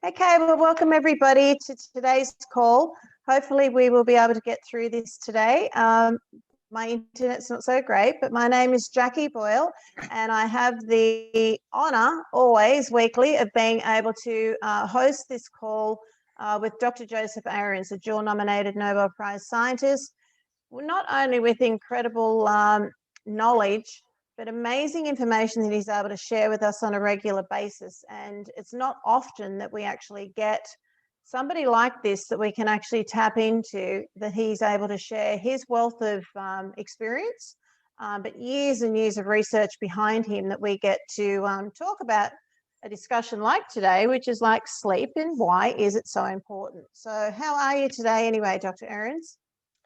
Okay, well, welcome everybody to today's call. Hopefully we will be able to get through this today. My internet's not so great, but my name is Jackie Boyle, and I have the honour always weekly of being able to host this call with Dr. Joseph Ahrens, a dual-nominated Nobel Prize scientist, not only with incredible knowledge, but amazing information that he's able to share with us on a regular basis. And it's not often that we actually get somebody like this that we can actually tap into, that he's able to share his wealth of experience, but years and years of research behind him that we get to talk about a discussion like today, which is like sleep and why is it so important. So how are you today anyway, Dr. Ahrens?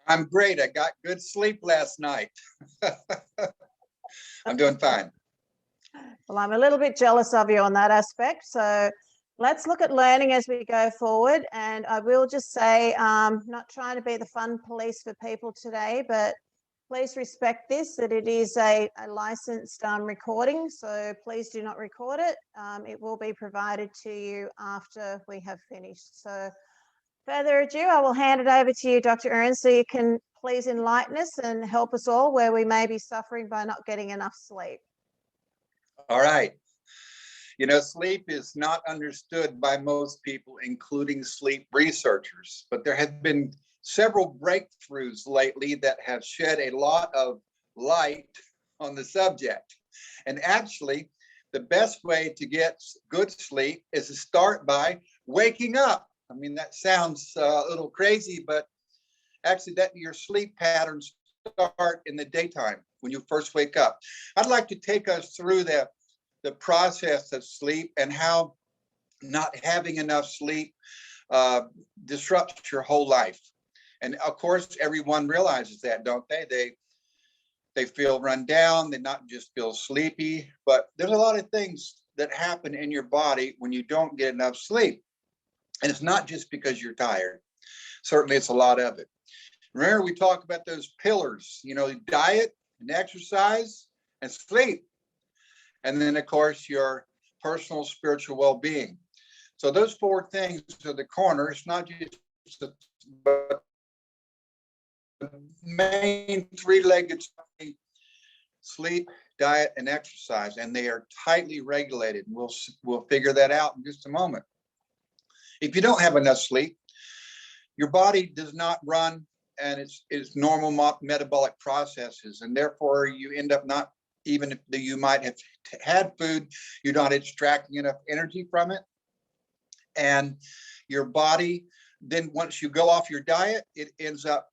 I'm great. I got good sleep last night. I'm doing fine. Well, I'm a little bit jealous of you on that aspect. So let's look at learning as we go forward. And I will just say, not trying to be the fun police for people today, but please respect this, that it is a licensed recording. So please do not record it. It will be provided to you after we have finished. So further ado, I will hand it over to you, Dr. Ahrens, so you can please enlighten us and help us all where we may be suffering by not getting enough sleep. All right. You know, sleep is not understood by most people, including sleep researchers, but there have been several breakthroughs lately that have shed a lot of light on the subject. And actually, the best way to get good sleep is to start by waking up. I mean, that sounds a little crazy, but actually your sleep patterns start in the daytime when you first wake up. I'd like to take us through the process of sleep and how not having enough sleep disrupts your whole life. And of course, everyone realizes that, don't they? They feel run down, they not just feel sleepy, but there's a lot of things that happen in your body when you don't get enough sleep. And it's not just because you're tired. Certainly, it's a lot of it. Remember, we talk about those pillars, you know, diet and exercise and sleep. And then, of course, your personal spiritual well-being. So those four things are the corner. It's not just the main three-legged sleep, diet, and exercise. And they are tightly regulated. We'll figure that out in just a moment. If you don't have enough sleep, your body does not run and its normal metabolic processes, and therefore you end up not, even if you might have had food, you're not extracting enough energy from it. And your body, then once you go off your diet, it ends up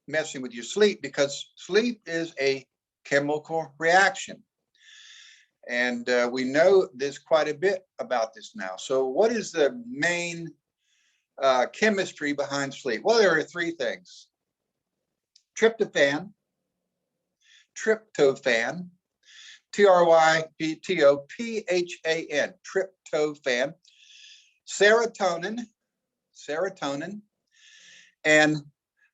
messing with your sleep, because sleep is a chemical reaction. And we know this quite a bit about this now. So what is the main chemistry behind sleep? Well, there are three things: tryptophan, tryptophan, tryptophan, tryptophan, serotonin, and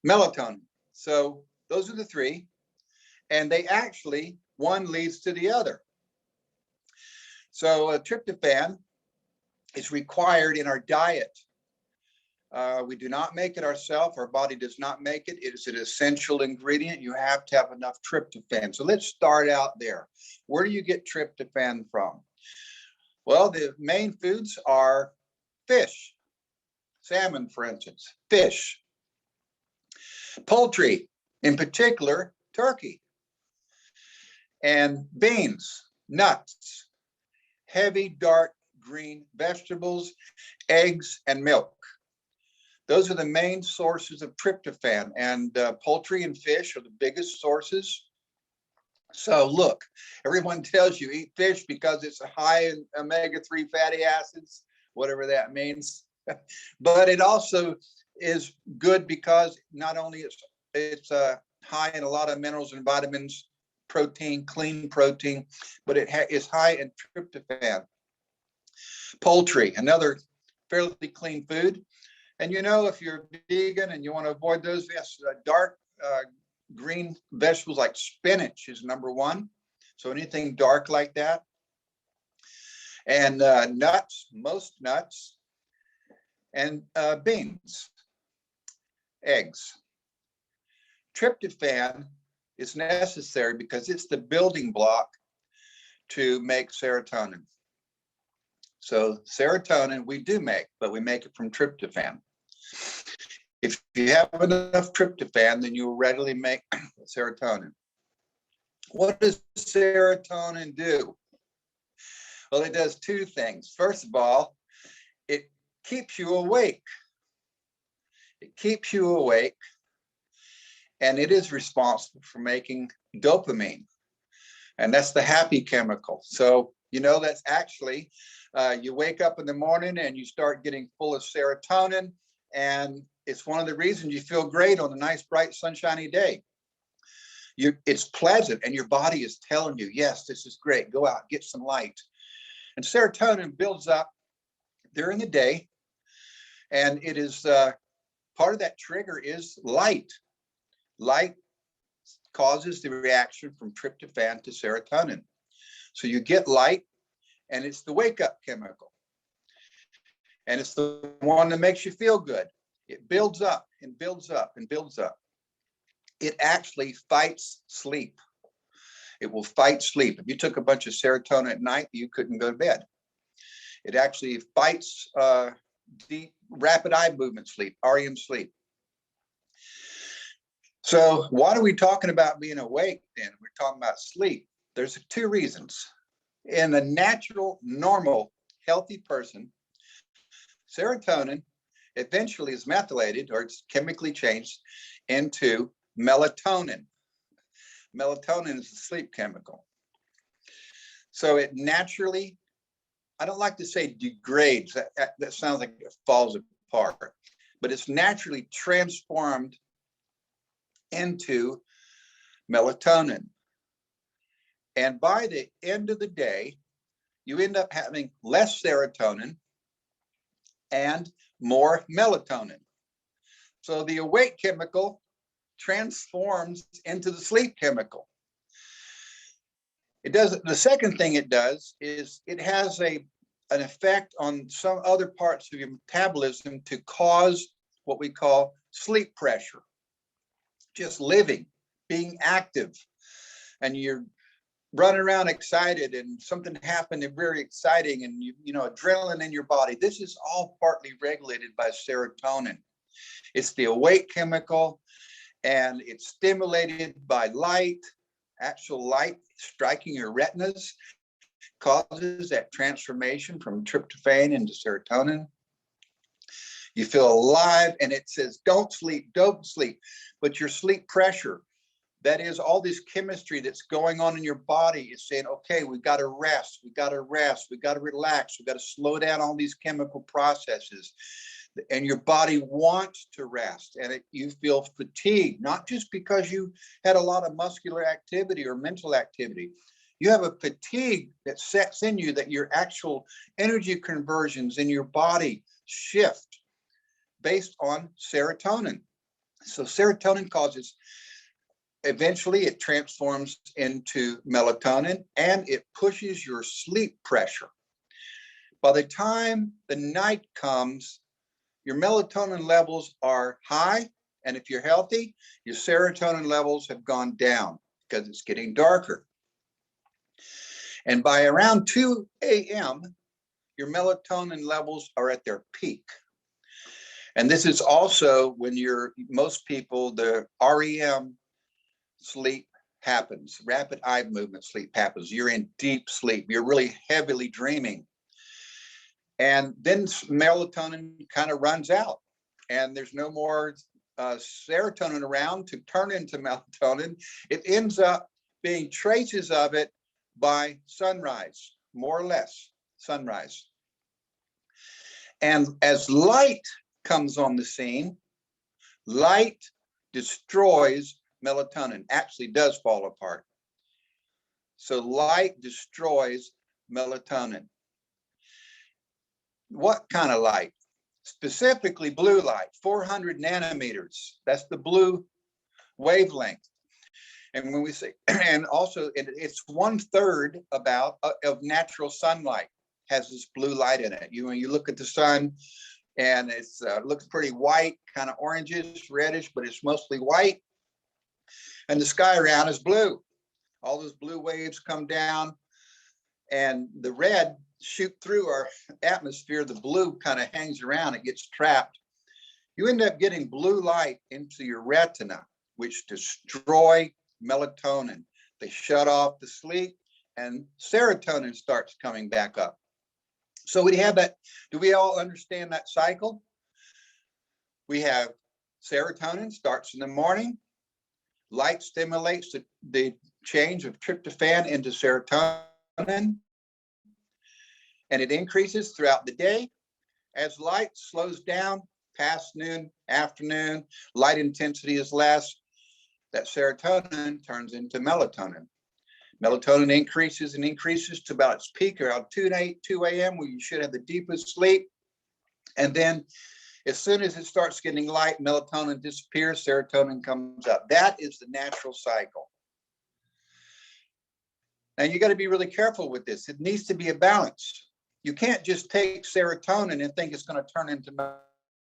melatonin. So those are the three, and they actually, one leads to the other. So tryptophan is required in our diet. We do not make it ourselves. Our body does not make it. It is an essential ingredient. You have to have enough tryptophan. So let's start out there. Where do you get tryptophan from? Well, the main foods are fish, salmon, for instance, fish, poultry, in particular, turkey, and beans, nuts, heavy dark green vegetables, eggs, and milk. Those are the main sources of tryptophan, and poultry and fish are the biggest sources. So look, everyone tells you eat fish because it's high in omega-3 fatty acids, whatever that means. But it also is good because not only it's high in a lot of minerals and vitamins, protein, clean protein, but it is high in tryptophan. Poultry, another fairly clean food. And you know, if you're vegan and you want to avoid those, yes, dark green vegetables like spinach is number one. So anything dark like that. And nuts, most nuts. and beans, eggs. Tryptophan is necessary because it's the building block to make serotonin. So serotonin we do make, but we make it from tryptophan. If you have enough tryptophan, then you will readily make serotonin. What does serotonin do? Well, it does two things. First of all, it keeps you awake. It keeps you awake, and it is responsible for making dopamine. And that's the happy chemical. So, you know, that's actually, you wake up in the morning and you start getting full of serotonin, and it's one of the reasons you feel great on a nice, bright, sunshiny day. It's pleasant, and your body is telling you, yes, this is great. Go out, get some light. And serotonin builds up during the day, and it is part of that trigger is light. Light causes the reaction from tryptophan to serotonin. So you get light, and it's the wake-up chemical. And it's the one that makes you feel good. It builds up and builds up and builds up. It actually fights sleep. It will fight sleep. If you took a bunch of serotonin at night, you couldn't go to bed. It actually fights deep, rapid eye movement sleep, REM sleep. So why are we talking about being awake then? We're talking about sleep. There's two reasons. In a natural, normal, healthy person, serotonin eventually is methylated, or it's chemically changed into melatonin. Melatonin is a sleep chemical. So it naturally, I don't like to say degrades, that sounds like it falls apart, but it's naturally transformed into melatonin. And by the end of the day, you end up having less serotonin and more melatonin. So the awake chemical transforms into the sleep chemical. It does. The second thing it does is it has an effect on some other parts of your metabolism to cause what we call sleep pressure. Just living, being active, and you're running around excited, and something happened and very exciting, and you know, adrenaline in your body. This is all partly regulated by serotonin. It's the awake chemical, and it's stimulated by light. Actual light striking your retinas causes that transformation from tryptophan into serotonin. You feel alive, and it says, don't sleep, don't sleep. But your sleep pressure, that is all this chemistry that's going on in your body, is saying, okay, we've got to rest, we've got to rest, we've got to relax, we've got to slow down all these chemical processes. And your body wants to rest, and you feel fatigued, not just because you had a lot of muscular activity or mental activity. You have a fatigue that sets in you, that your actual energy conversions in your body shift based on serotonin. So serotonin causes, eventually it transforms into melatonin, and it pushes your sleep pressure. By the time the night comes, your melatonin levels are high, and if you're healthy, your serotonin levels have gone down because it's getting darker. And by around 2 a.m., your melatonin levels are at their peak. And this is also when most people, the REM sleep happens, rapid eye movement sleep happens. You're in deep sleep. You're really heavily dreaming. And then melatonin kind of runs out, and there's no more serotonin around to turn into melatonin. It ends up being traces of it by sunrise, more or less sunrise. And as light comes on the scene, light destroys melatonin, actually does fall apart. So light destroys melatonin. What kind of light? Specifically blue light, 400 nanometers. That's the blue wavelength. And when we say, and also it's 1/3 about of natural sunlight has this blue light in it. When you look at the sun, And it's looks pretty white, kind of orangish, reddish, but it's mostly white. And the sky around is blue. All those blue waves come down, and the red shoot through our atmosphere. The blue kind of hangs around, it gets trapped. You end up getting blue light into your retina, which destroy melatonin. They shut off the sleep, and serotonin starts coming back up. So we have that. Do we all understand that cycle? We have serotonin starts in the morning. Light stimulates the change of tryptophan into serotonin, and it increases throughout the day. As light slows down past noon, afternoon, light intensity is less, that serotonin turns into melatonin. Melatonin increases and increases to about its peak around 2 a.m. where you should have the deepest sleep. And then as soon as it starts getting light, melatonin disappears, serotonin comes up. That is the natural cycle. Now you got to be really careful with this. It needs to be a balance. You can't just take serotonin and think it's going to turn into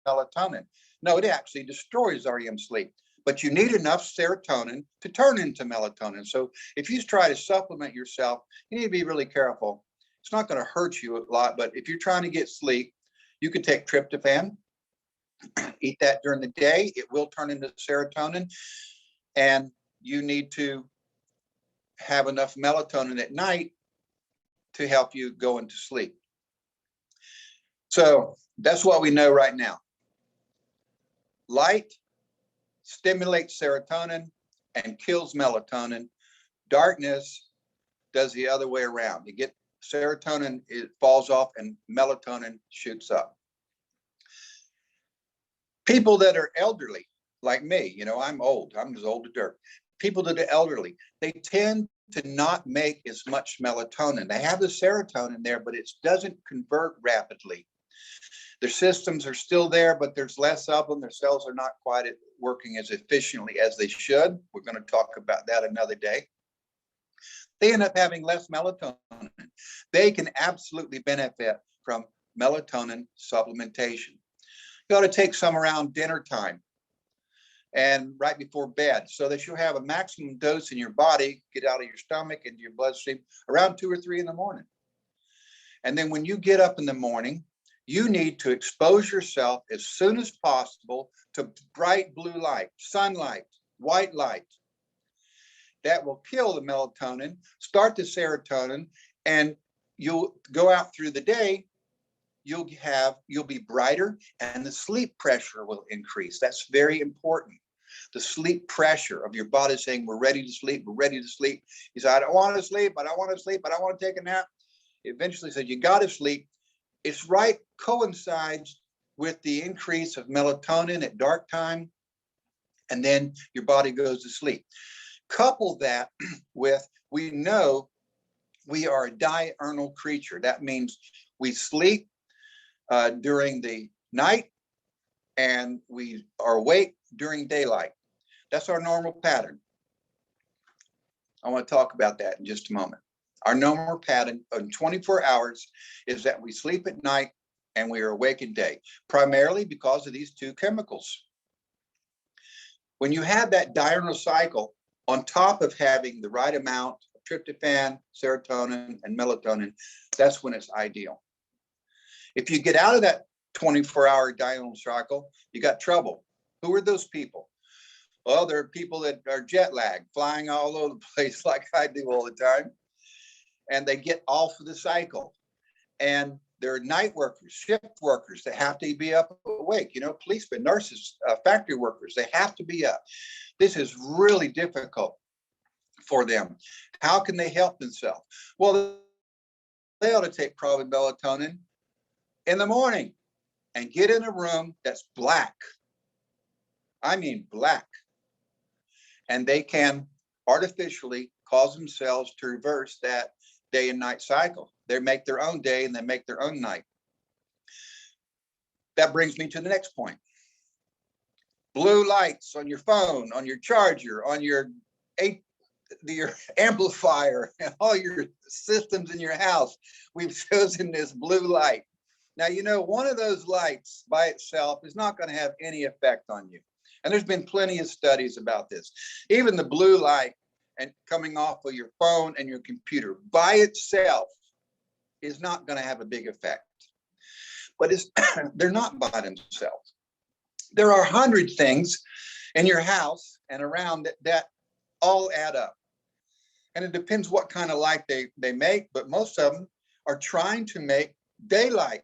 melatonin. No, it actually destroys REM sleep. But you need enough serotonin to turn into melatonin. So if you try to supplement yourself, you need to be really careful. It's not going to hurt you a lot, but if you're trying to get sleep, you could take tryptophan, eat that during the day. It will turn into serotonin. And you need to have enough melatonin at night to help you go into sleep. So that's what we know right now. Light stimulates serotonin and kills melatonin. Darkness does the other way around. You get serotonin, it falls off, and melatonin shoots up. People that are elderly, like me, I'm old. I'm just old as dirt. People that are elderly, they tend to not make as much melatonin. They have the serotonin there, but it doesn't convert rapidly. Their systems are still there, but there's less of them. Their cells are not quite working as efficiently as they should. We're going to talk about that another day. They end up having less melatonin. They can absolutely benefit from melatonin supplementation. You ought to take some around dinner time and right before bed so that you'll have a maximum dose in your body, get out of your stomach into your bloodstream around 2 or 3 in the morning. And then when you get up in the morning, you need to expose yourself as soon as possible to bright blue light, sunlight, white light. That will kill the melatonin, start the serotonin, and you'll go out through the day. You'll be brighter, and the sleep pressure will increase. That's very important. The sleep pressure of your body saying, we're ready to sleep, we're ready to sleep. You say, I don't want to sleep, I don't want to sleep, I don't want to take a nap. Eventually said, you got to sleep. It's right, coincides with the increase of melatonin at dark time, and then your body goes to sleep. Couple that with, we know we are a diurnal creature. That means we sleep during the night and we are awake during daylight. That's our normal pattern. I want to talk about that in just a moment. Our normal pattern of 24 hours is that we sleep at night and we are awake at day, primarily because of these two chemicals. When you have that diurnal cycle, on top of having the right amount of tryptophan, serotonin, and melatonin, that's when it's ideal. If you get out of that 24-hour diurnal cycle, you got trouble. Who are those people? Well, there are people that are jet lagged, flying all over the place like I do all the time. And they get off of the cycle. And there are night workers, shift workers that have to be up awake, policemen, nurses, factory workers, they have to be up. This is really difficult for them. How can they help themselves? Well, they ought to take probably melatonin in the morning and get in a room that's black. I mean black. And they can artificially cause themselves to reverse that day and night cycle. They make their own day and they make their own night. That brings me to the next point. Blue lights on your phone, on your charger, on your amplifier, and all your systems in your house. We've chosen this blue light. Now, one of those lights by itself is not going to have any effect on you. And there's been plenty of studies about this. Even the blue light and coming off of your phone and your computer by itself is not going to have a big effect. But they're not by themselves. There are 100 things in your house and around that all add up. And it depends what kind of light they make, but most of them are trying to make daylight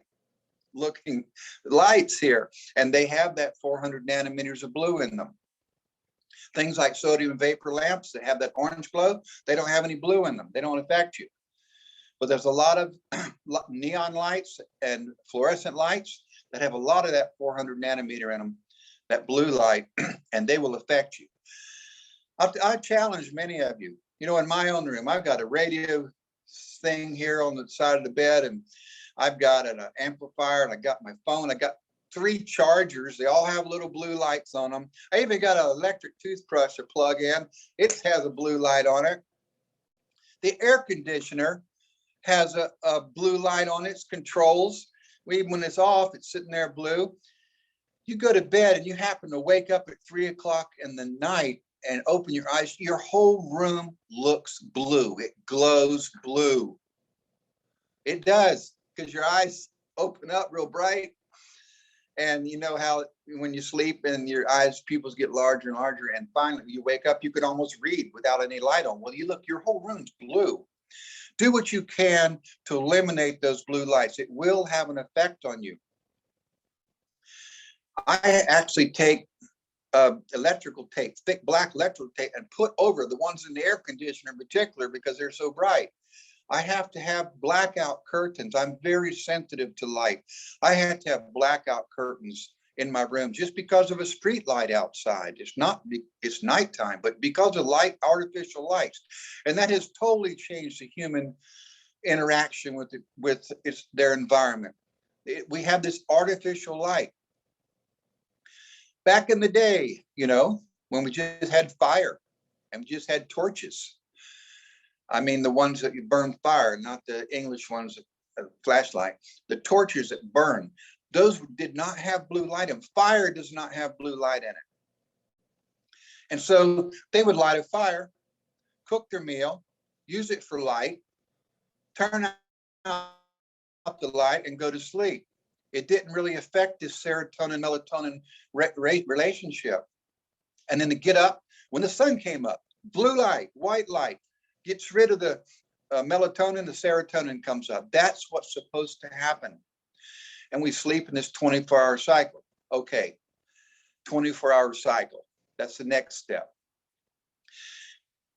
looking lights here, and they have that 400 nanometers of blue in them. Things like sodium vapor lamps that have that orange glow, they don't have any blue in them. They don't affect you. But there's a lot of neon lights and fluorescent lights that have a lot of that 400 nanometer in them, that blue light, and they will affect you. I challenge many of you. In my own room, I've got a radio thing here on the side of the bed, and I've got an amplifier, and I got my phone. I got 3 chargers. They all have little blue lights on them. I even got an electric toothbrush to plug in. It has a blue light on it. The air conditioner has a blue light on its controls. Even when it's off, it's sitting there blue. You go to bed and you happen to wake up at 3 o'clock in the night and open your eyes, your whole room looks blue. It glows blue. It does, because your eyes open up real bright. And you know how when you sleep and your eyes, pupils get larger and larger, and finally you wake up, you could almost read without any light on. Well, you look, your whole room's blue. Do what you can to eliminate those blue lights. It will have an effect on you. I actually take electrical tape, thick black electrical tape, and put over the ones in the air conditioner in particular because they're so bright. I have to have blackout curtains. I'm very sensitive to light. I have to have blackout curtains in my room just because of a street light outside. It's nighttime, but because of artificial lights. And that has totally changed the human interaction with their environment. We have this artificial light. Back in the day, when we just had fire and we just had torches. I mean, the ones that you burn fire, not the English ones, flashlight, the torches that burn, those did not have blue light in them. Fire does not have blue light in it. And so they would light a fire, cook their meal, use it for light, turn out the light and go to sleep. It didn't really affect this serotonin, melatonin relationship. And then to get up, when the sun came up, blue light, white light, gets rid of the melatonin, the serotonin comes up. That's what's supposed to happen. And we sleep in this 24-hour cycle. Okay, 24-hour cycle. That's the next step.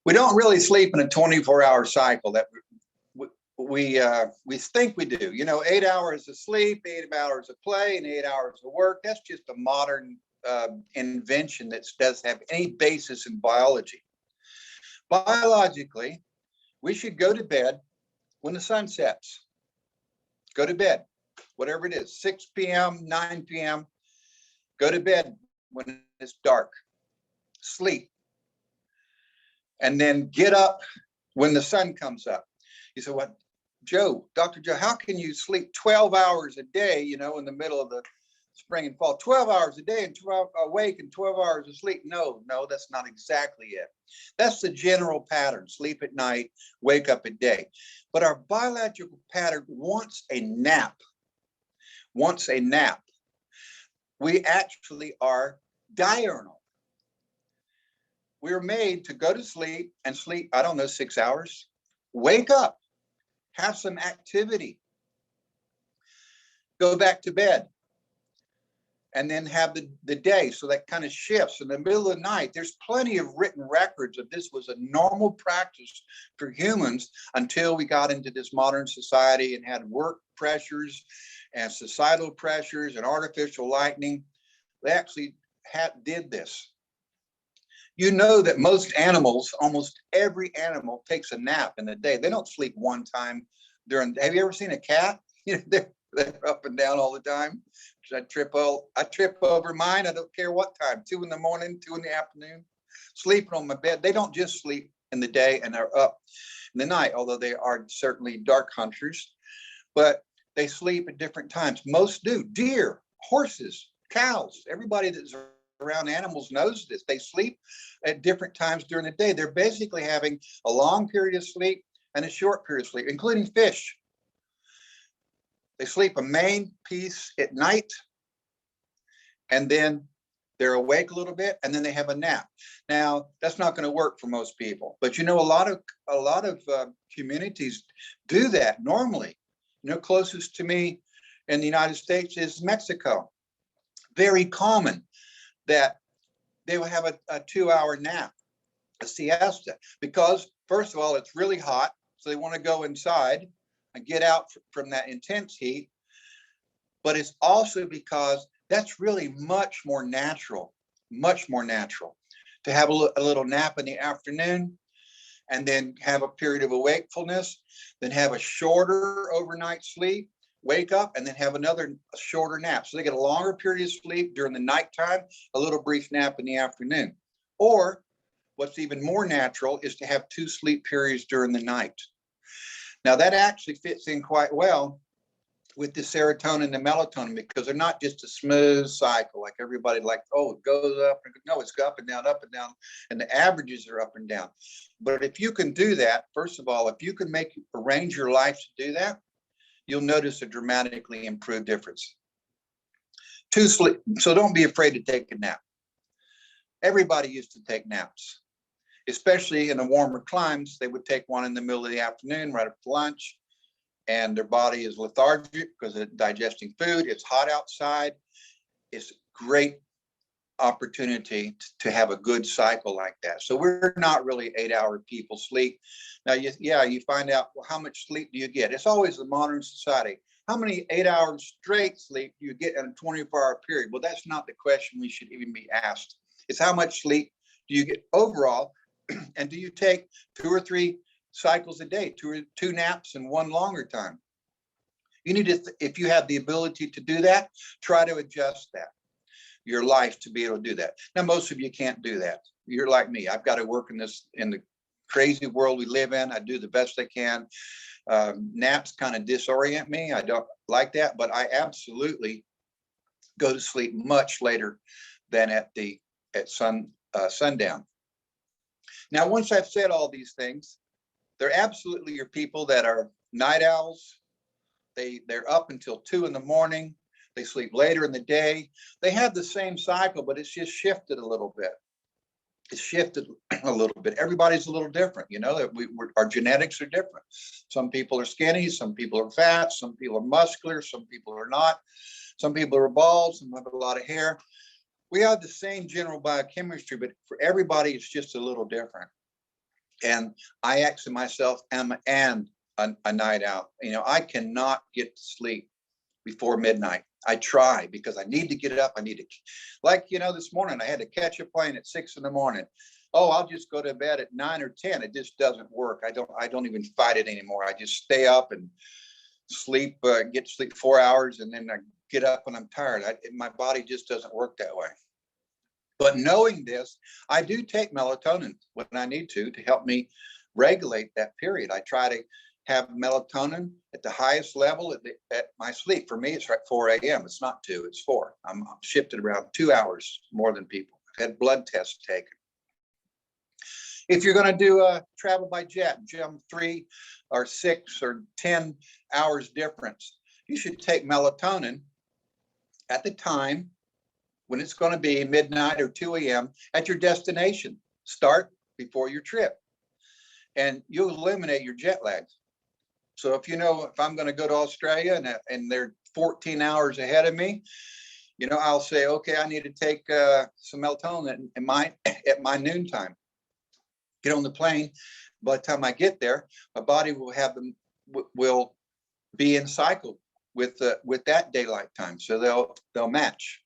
We don't really sleep in a 24-hour cycle that we think we do. 8 hours of sleep, 8 hours of play, and 8 hours of work. That's just a modern invention that doesn't have any basis in biology. Biologically, we should go to bed when the sun sets. Go to bed, whatever it is, 6 p.m., 9 p.m. Go to bed when it's dark. Sleep. And then get up when the sun comes up. You say, what? Dr. Joe, how can you sleep 12 hours a day, in the middle of the spring and fall? 12 hours a day and 12 awake and 12 hours of sleep. No, that's not exactly it. That's the general pattern. Sleep at night, wake up at day. But our biological pattern wants a nap. We actually are diurnal. We're made to go to sleep and sleep, 6 hours. Wake up. Have some activity, go back to bed, and then have the day. So that kind of shifts. In the middle of the night, there's plenty of written records of this was a normal practice for humans until we got into this modern society and had work pressures and societal pressures and artificial lighting. They actually did this. That most animals, almost every animal takes a nap in the day. They don't sleep one time have you ever seen a cat? They're up and down all the time. I trip over mine. I don't care what time, 2 in the morning, 2 in the afternoon, sleeping on my bed. They don't just sleep in the day and are up in the night, although they are certainly dark hunters. But they sleep at different times. Most do. Deer, horses, cows, everybody that's around animals knows this. They sleep at different times during the day. They're basically having a long period of sleep and a short period of sleep, including fish. They sleep a main piece at night, and then they're awake a little bit, and then they have a nap. Now, that's not going to work for most people, but you know, a lot of communities do that normally. You know, closest to me in the United States is Mexico. Very common that they will have a 2-hour nap, a siesta, because first of all, it's really hot, so they want to go inside and get out from that intense heat. But it's also because that's really much more natural to have a little nap in the afternoon, and then have a period of wakefulness, then have a shorter overnight sleep, wake up, and then have another shorter nap. So they get a longer period of sleep during the nighttime, a little brief nap in the afternoon. Or what's even more natural is to have 2 sleep periods during the night. Now that actually fits in quite well with the serotonin and the melatonin, because they're not just a smooth cycle like everybody like, oh, it goes up. No, it's up and down, and the averages are up and down. But if you can do that, first of all, if you can arrange your life to do that, you'll notice a dramatically improved difference. 2 sleep. So don't be afraid to take a nap. Everybody used to take naps, especially in the warmer climes. They would take one in the middle of the afternoon, right after lunch, and their body is lethargic because they're digesting food. It's hot outside. It's a great opportunity to have a good cycle like that. So we're not really 8-hour people sleep. Now, you find out, well, how much sleep do you get? It's always the modern society. How many 8 hours straight sleep do you get in a 24-hour period? Well, that's not the question we should even be asked. It's how much sleep do you get overall, and do you take 2 or 3 cycles a day, 2 naps and 1 longer time? You need to, if you have the ability to do that, try to adjust your life to be able to do that. Now, most of you can't do that. You're like me. I've got to work in the crazy world we live in. I do the best I can. Naps kind of disorient me. I don't like that, but I absolutely go to sleep much later than at sundown. Now, once I've said all these things, there absolutely are people that are night owls. They're up until 2 in the morning. They sleep later in the day. They have the same cycle, but it's just shifted a little bit. It's shifted a little bit. Everybody's a little different. You know, that our genetics are different. Some people are skinny, some people are fat, some people are muscular, some people are not. Some people are bald, some have a lot of hair. We have the same general biochemistry, but for everybody, it's just a little different. And I actually myself am a night owl. You know, I cannot get to sleep before midnight. I try because I need to get up. I need to, like, you know, this morning I had to catch a plane at 6 in the morning. Oh, I'll just go to bed at 9 or 10. It just doesn't work. I don't even fight it anymore. I just stay up and sleep, get to sleep 4 hours, and then I get up when I'm tired. My body just doesn't work that way. But knowing this, I do take melatonin when I need to help me regulate that period. I try to have melatonin at the highest level at my sleep. For me, it's at 4 a.m. It's not 2, it's 4. I'm shifted around 2 hours more than people. I've had blood tests taken. If you're going to do a travel by jet, jump 3 or 6 or 10 hours difference, you should take melatonin at the time when it's going to be midnight or 2 a.m. at your destination. Start before your trip, and you'll eliminate your jet lag. So if you know, if I'm going to go to Australia and they're 14 hours ahead of me, you know, I'll say, okay, I need to take some melatonin at my noontime. Get on the plane. By the time I get there, my body will be in cycle with that daylight time, so they'll match.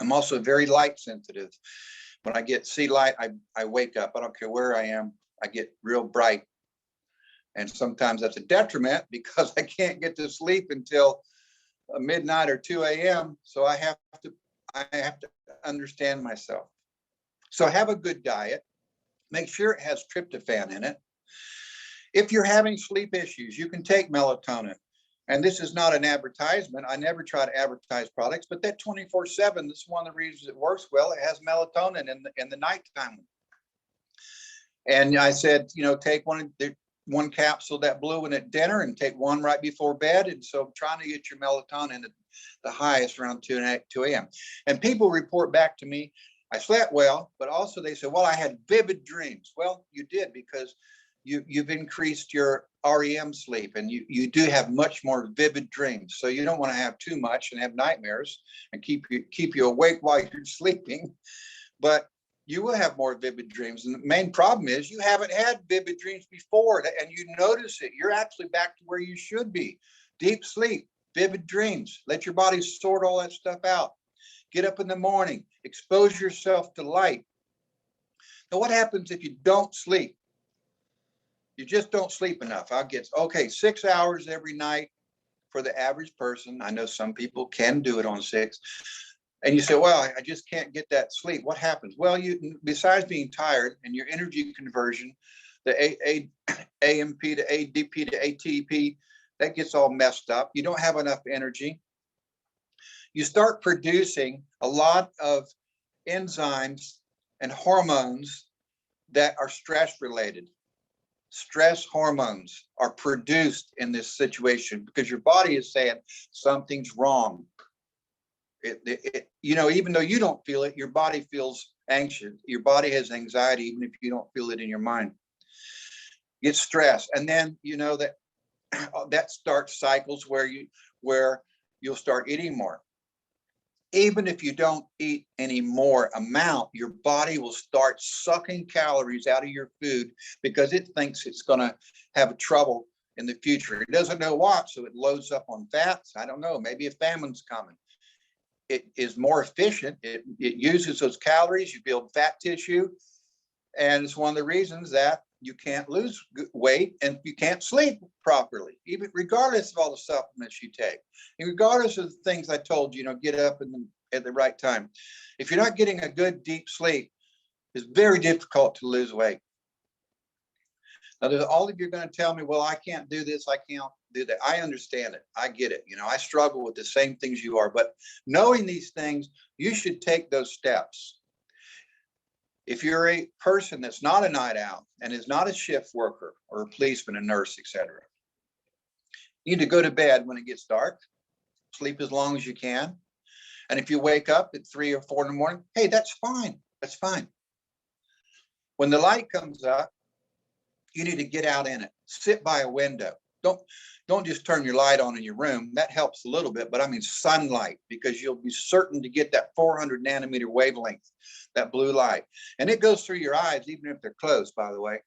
I'm also very light sensitive. When I see light, I wake up. I don't care where I am. I get real bright. And sometimes that's a detriment because I can't get to sleep until midnight or 2 a.m. So I have to understand myself. So have a good diet. Make sure it has tryptophan in it. If you're having sleep issues, you can take melatonin. And this is not an advertisement. I never try to advertise products, but that 24/7, this is one of the reasons it works well. It has melatonin in the nighttime. And I said, take one capsule, that blue one at dinner, and take one right before bed. And so I'm trying to get your melatonin at the highest around 2 a.m. And people report back to me, I slept well, but also they said, well, I had vivid dreams. Well, you did, because you've increased your REM sleep, and you do have much more vivid dreams. So you don't want to have too much and have nightmares and keep you awake while you're sleeping. But you will have more vivid dreams. And the main problem is you haven't had vivid dreams before, and you notice it. You're actually back to where you should be. Deep sleep, vivid dreams. Let your body sort all that stuff out. Get up in the morning, expose yourself to light. Now, what happens if you don't sleep? You just don't sleep enough. 6 hours every night for the average person. I know some people can do it on 6. And you say, well, I just can't get that sleep. What happens? Well, besides being tired and your energy conversion, the AMP to ADP to ATP, that gets all messed up. You don't have enough energy. You start producing a lot of enzymes and hormones that are stress related. Stress hormones are produced in this situation because your body is saying something's wrong. Even though you don't feel it, your body feels anxious. Your body has anxiety, even if you don't feel it in your mind. It's stress. And then, that starts cycles where you'll start eating more. Even if you don't eat any more amount, your body will start sucking calories out of your food because it thinks it's going to have trouble in the future. It doesn't know what, so it loads up on fats. I don't know, maybe a famine's coming. It is more efficient. It uses those calories. You build fat tissue. And it's one of the reasons that you can't lose weight and you can't sleep properly, even regardless of all the supplements you take. And regardless of the things I told you, get up at the right time. If you're not getting a good deep sleep, it's very difficult to lose weight. Now, all of you are going to tell me, well, I can't do this. I can't do that. I understand it. I get it. I struggle with the same things you are. But knowing these things, you should take those steps. If you're a person that's not a night owl and is not a shift worker or a policeman, a nurse, etc., you need to go to bed when it gets dark, sleep as long as you can. And if you wake up at 3 or 4 in the morning, hey, that's fine. That's fine. When the light comes up, you need to get out in it. Sit by a window. Don't just turn your light on in your room. That helps a little bit, but I mean sunlight, because you'll be certain to get that 400 nanometer wavelength, that blue light. And it goes through your eyes, even if they're closed, by the way.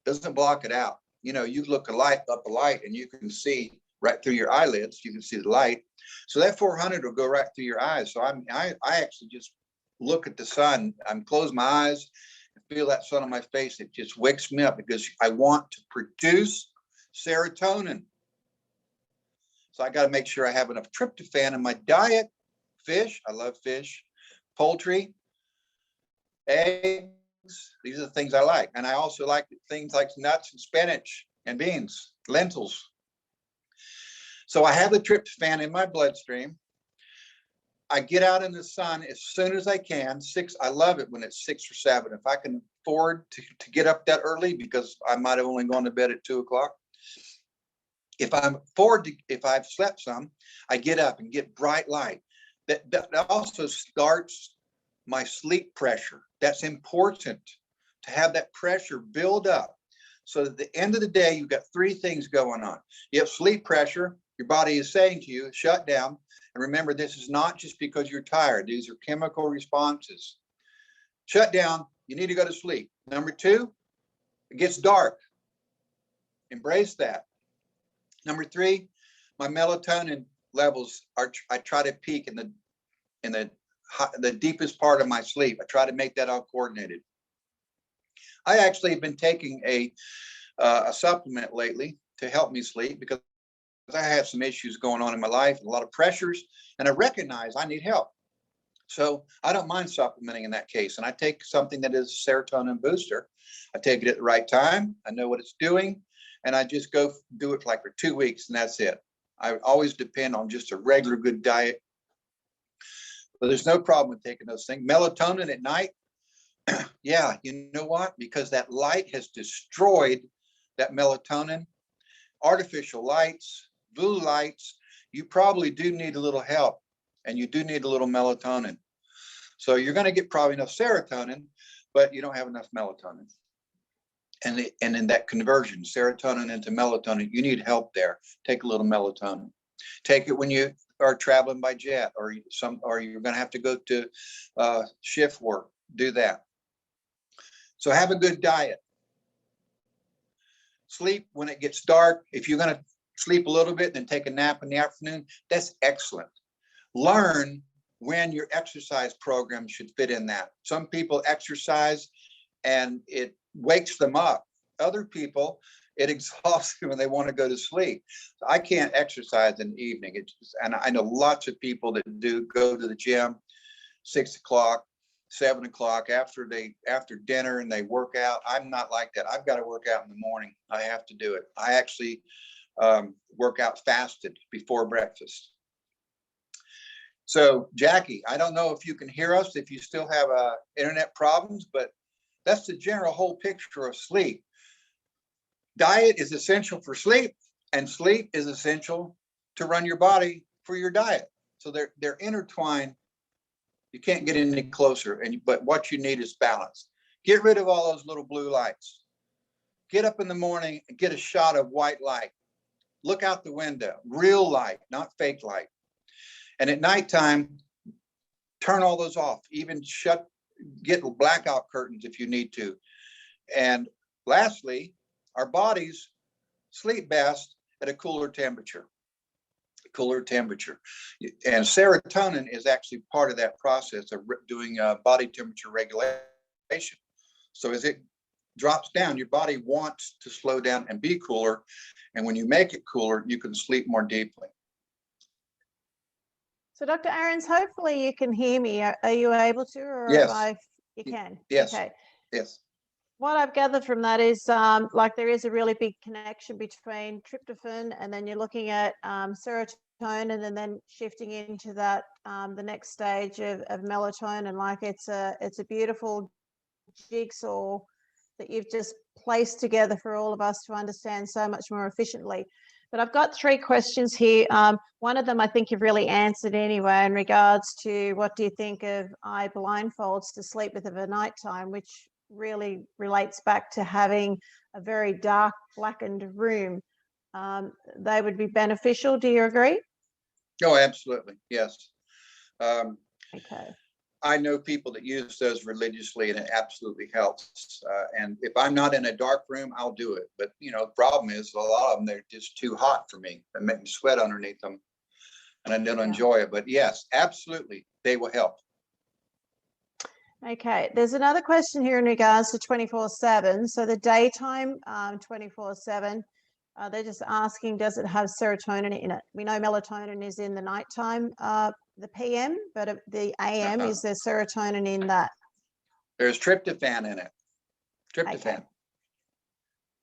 Doesn't block it out. You look up a light and you can see right through your eyelids. You can see the light. So that 400 will go right through your eyes. So I actually just look at the sun. I'm close my eyes and feel that sun on my face. It just wakes me up because I want to produce serotonin. So I got to make sure I have enough tryptophan in my diet. Fish, I love fish. Poultry, eggs, these are the things I like. And I also like things like nuts and spinach and beans, lentils. So I have the tryptophan in my bloodstream. I get out in the sun as soon as I can. I love it when it's 6 or 7. If I can afford to get up that early, because I might have only gone to bed at 2 o'clock. If I've slept some, I get up and get bright light. That also starts my sleep pressure. That's important to have that pressure build up. So at the end of the day, you've got 3 things going on. You have sleep pressure. Your body is saying to you, shut down. And remember, this is not just because you're tired. These are chemical responses. Shut down. You need to go to sleep. Number 2, it gets dark. Embrace that. Number 3, my melatonin levels I try to peak in the deepest part of my sleep. I try to make that all coordinated. I actually have been taking a supplement lately to help me sleep because I have some issues going on in my life, a lot of pressures, and I recognize I need help. So I don't mind supplementing in that case. And I take something that is a serotonin booster. I take it at the right time. I know what it's doing. and I just go do it like for 2 weeks, and that's it. I always depend on just a regular good diet. But there's no problem with taking those things. Melatonin at night, yeah, you know what? Because that light has destroyed that melatonin, artificial lights, blue lights. You probably do need a little help, and you do need a little melatonin. So you're going to get probably enough serotonin, but you don't have enough melatonin. And in that conversion, serotonin into melatonin, you need help there. Take a little melatonin. Take it when you are traveling by jet, or you're going to have to go to shift work. Do that. So have a good diet. Sleep when it gets dark. If you're going to sleep a little bit, then take a nap in the afternoon. That's excellent. Learn when your exercise program should fit in that. Some people exercise and it wakes them up. Other people, it exhausts them when they want to go to sleep. I can't exercise in the evening. And I know lots of people that do go to the gym 6 o'clock, 7 o'clock after dinner, and they work out. I'm not like that. I've got to work out in the morning. I have to do it. I actually work out fasted before breakfast. So Jackie, I don't know if you can hear us, if you still have internet problems, but that's the general whole picture of sleep. Diet is essential for sleep, and sleep is essential to run your body for your diet. So they're intertwined. You can't get any closer, but what you need is balance. Get rid of all those little blue lights. Get up in the morning and get a shot of white light. Look out the window, real light, not fake light. And at nighttime, turn all those off. Even get blackout curtains if you need to. And lastly, our bodies sleep best at a cooler temperature. And serotonin is actually part of that process of doing body temperature regulation. So as it drops down, your body wants to slow down and be cooler. And when you make it cooler, you can sleep more deeply. So Dr. Ahrens, hopefully you can hear me. Are you able to? Or yes. You can? Yes. Okay. Yes. What I've gathered from that is like there is a really big connection between tryptophan, and then you're looking at serotonin, and then shifting into that the next stage of melatonin. Like it's a beautiful jigsaw that you've just placed together for all of us to understand so much more efficiently. But I've got 3 questions here. One of them I think you've really answered anyway, in regards to what do you think of eye blindfolds to sleep with of a nighttime, which really relates back to having a very dark, blackened room. They would be beneficial. Do you agree? Oh, absolutely. Yes. Okay. I know people that use those religiously, and it absolutely helps. And if I'm not in a dark room, I'll do it. But, the problem is a lot of them, they're just too hot for me. They make me sweat underneath them, and I don't enjoy it. But yes, absolutely, they will help. Okay. There's another question here in regards to 24/7. So the daytime 24/7, they're just asking, does it have serotonin in it? We know melatonin is in the nighttime, the PM, but the AM, is there serotonin in that? There's tryptophan in it. Tryptophan. Okay.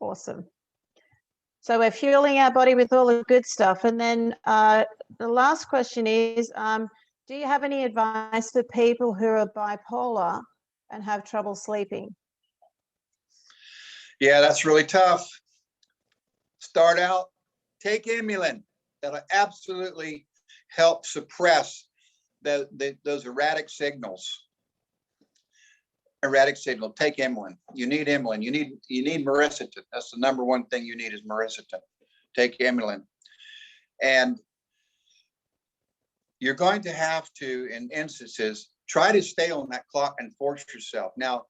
Awesome. So we're fueling our body with all the good stuff. And then the last question is, do you have any advice for people who are bipolar and have trouble sleeping? Yeah, that's really tough. Start out, take Immulin. That'll absolutely help suppress those erratic signals. Take Immulin. You need Immulin. You need Miracetin. That's the number one thing you need is Miracetin. Take Immulin. And you're going to have to, in instances, try to stay on that clock and force yourself. Now,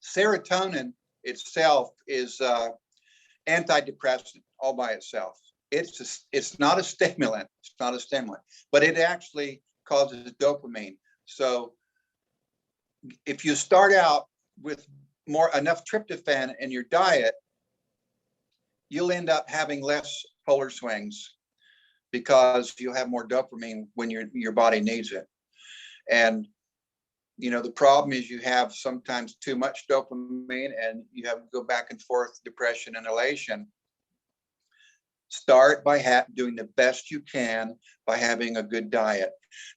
serotonin itself is antidepressant all by itself. It's not a stimulant. It's not a stimulant, but it actually causes dopamine. So if you start out with enough tryptophan in your diet, you'll end up having less polar swings because you'll have more dopamine when your body needs it. And The problem is you have sometimes too much dopamine and you have to go back and forth, depression and elation. Start by doing the best you can by having a good diet.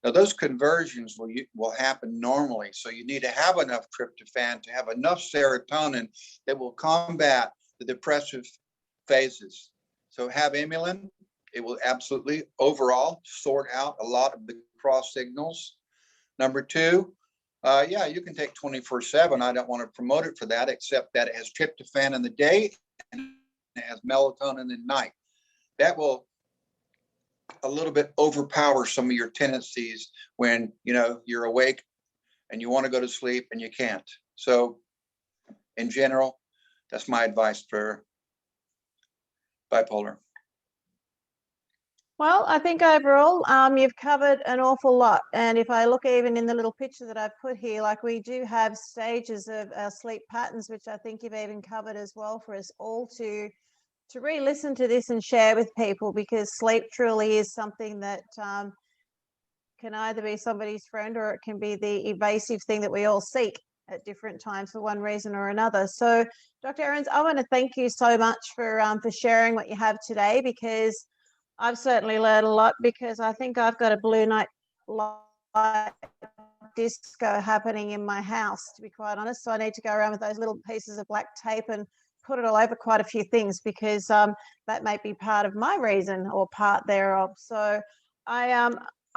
Now, those conversions will happen normally. So you need to have enough tryptophan to have enough serotonin that will combat the depressive phases. So have inulin. It will absolutely overall sort out a lot of the cross signals. Number two, you can take 24/7. I don't want to promote it for that, except that it has tryptophan in the day and it has melatonin at night. That will a little bit overpower some of your tendencies when you're awake and you want to go to sleep and you can't. So in general, that's my advice for bipolar. Well, I think overall, you've covered an awful lot. And if I look even in the little picture that I've put here, like we do have stages of sleep patterns, which I think you've even covered as well for us all to re-listen to this and share with people, because sleep truly is something that can either be somebody's friend or it can be the evasive thing that we all seek at different times for one reason or another. So, Dr. Ahrens, I want to thank you so much for sharing what you have today, because I've certainly learned a lot, because I think I've got a blue light disco happening in my house, to be quite honest. So I need to go around with those little pieces of black tape and put it all over quite a few things, because that may be part of my reason or part thereof. So I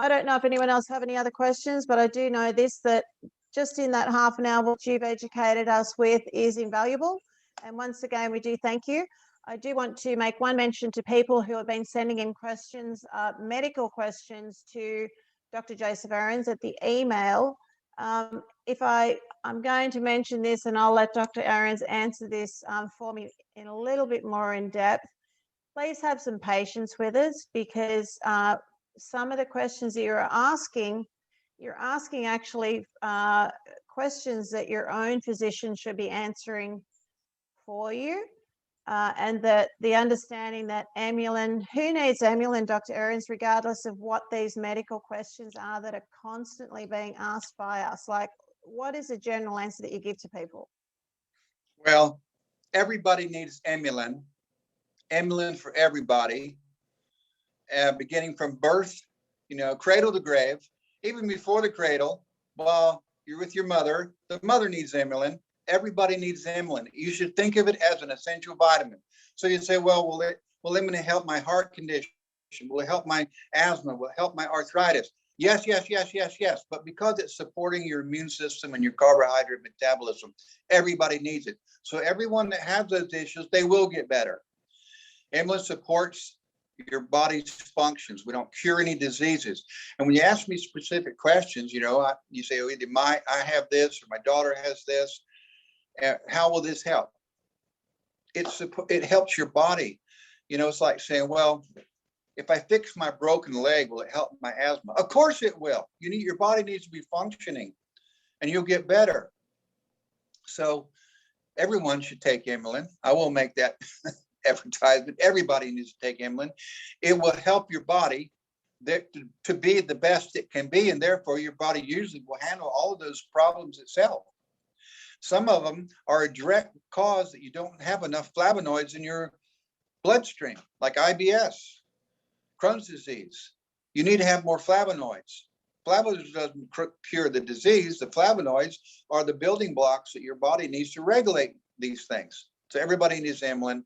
don't know if anyone else have any other questions, but I do know this, that just in that half an hour, what you've educated us with is invaluable. And once again, we do thank you. I do want to make one mention to people who have been sending in questions, medical questions, to Dr. Joseph Ahrens at the email. I'm going to mention this, and I'll let Dr. Ahrens answer this for me in a little bit more in depth. Please have some patience with us, because some of the questions that you're asking actually questions that your own physician should be answering for you. And that the understanding that amylin, who needs amylin, Dr. Ahrens, regardless of what these medical questions are that are constantly being asked by us? Like, what is the general answer that you give to people? Well, everybody needs amylin for everybody, beginning from birth, cradle to grave. Even before the cradle, while you're with your mother, the mother needs amylin. Everybody needs amylin. You should think of it as an essential vitamin. So you say, well, will it going to help my heart condition? Will it help my asthma? Will it help my arthritis? Yes. But because it's supporting your immune system and your carbohydrate metabolism, everybody needs it. So everyone that has those issues, they will get better. Amylin supports your body's functions. We don't cure any diseases. And when you ask me specific questions, you say, oh, either I have this or my daughter has this. How will this help? It helps your body. It's like saying, well, if I fix my broken leg, will it help my asthma? Of course it will. Your body needs to be functioning and you'll get better. So everyone should take amylin. I will make that advertisement. Everybody needs to take amylin. It will help your body to be the best it can be, and therefore your body usually will handle all of those problems itself. Some of them are a direct cause that you don't have enough flavonoids in your bloodstream, like IBS, Crohn's disease. You need to have more flavonoids. Flavonoids doesn't cure the disease. The flavonoids are the building blocks that your body needs to regulate these things. So everybody needs amylin.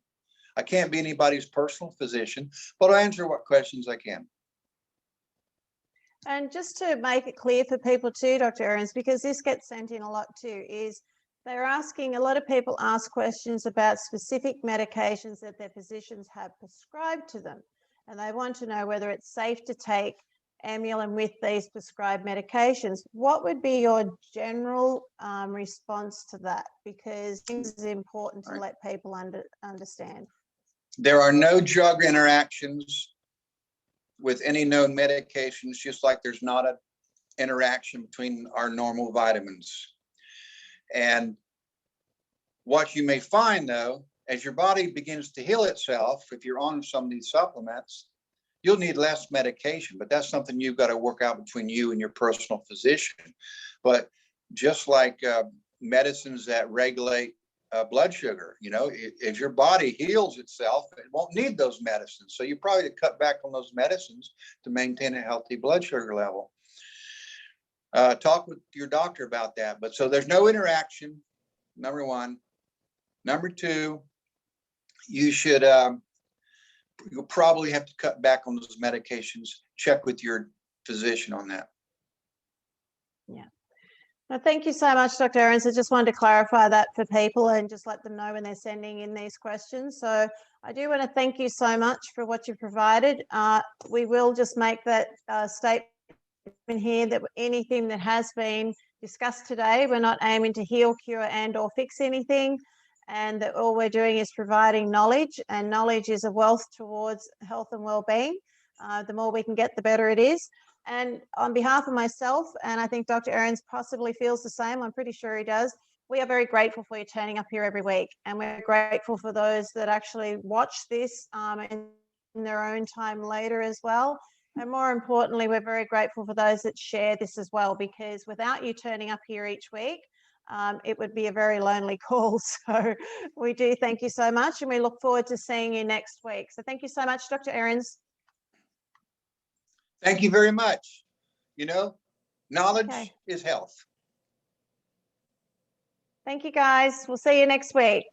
I can't be anybody's personal physician, but I'll answer what questions I can. And just to make it clear for people too, Dr. Ahrens, because this gets sent in a lot too, is they're asking, a lot of people ask questions about specific medications that their physicians have prescribed to them. And they want to know whether it's safe to take amylin with these prescribed medications. What would be your general response to that? Because this is important to let people understand. There are no drug interactions with any known medications, just like there's not an interaction between our normal vitamins. And what you may find, though, as your body begins to heal itself, if you're on some of these supplements, you'll need less medication, but that's something you've got to work out between you and your personal physician. But just like medicines that regulate blood sugar. You know, if your body heals itself, it won't need those medicines. So you probably cut back on those medicines to maintain a healthy blood sugar level. Talk with your doctor about that. But so there's no interaction, number one. Number two, you'll probably have to cut back on those medications. Check with your physician on that. Yeah. Well, thank you so much, Dr. Ahrens. I just wanted to clarify that for people and just let them know when they're sending in these questions. So I do want to thank you so much for what you've provided. We will just make that statement here that anything that has been discussed today, we're not aiming to heal, cure, and or fix anything, and that all we're doing is providing knowledge, and knowledge is a wealth towards health and well-being. The more we can get, the better it is. And on behalf of myself, and I think Dr. Ahrens possibly feels the same, I'm pretty sure he does, we are very grateful for you turning up here every week. And we're grateful for those that actually watch this in their own time later as well. And more importantly, we're very grateful for those that share this as well, because without you turning up here each week, it would be a very lonely call. So we do thank you so much, and we look forward to seeing you next week. So thank you so much, Dr. Ahrens. Thank you very much. You know, knowledge is health. Thank you, guys. We'll see you next week.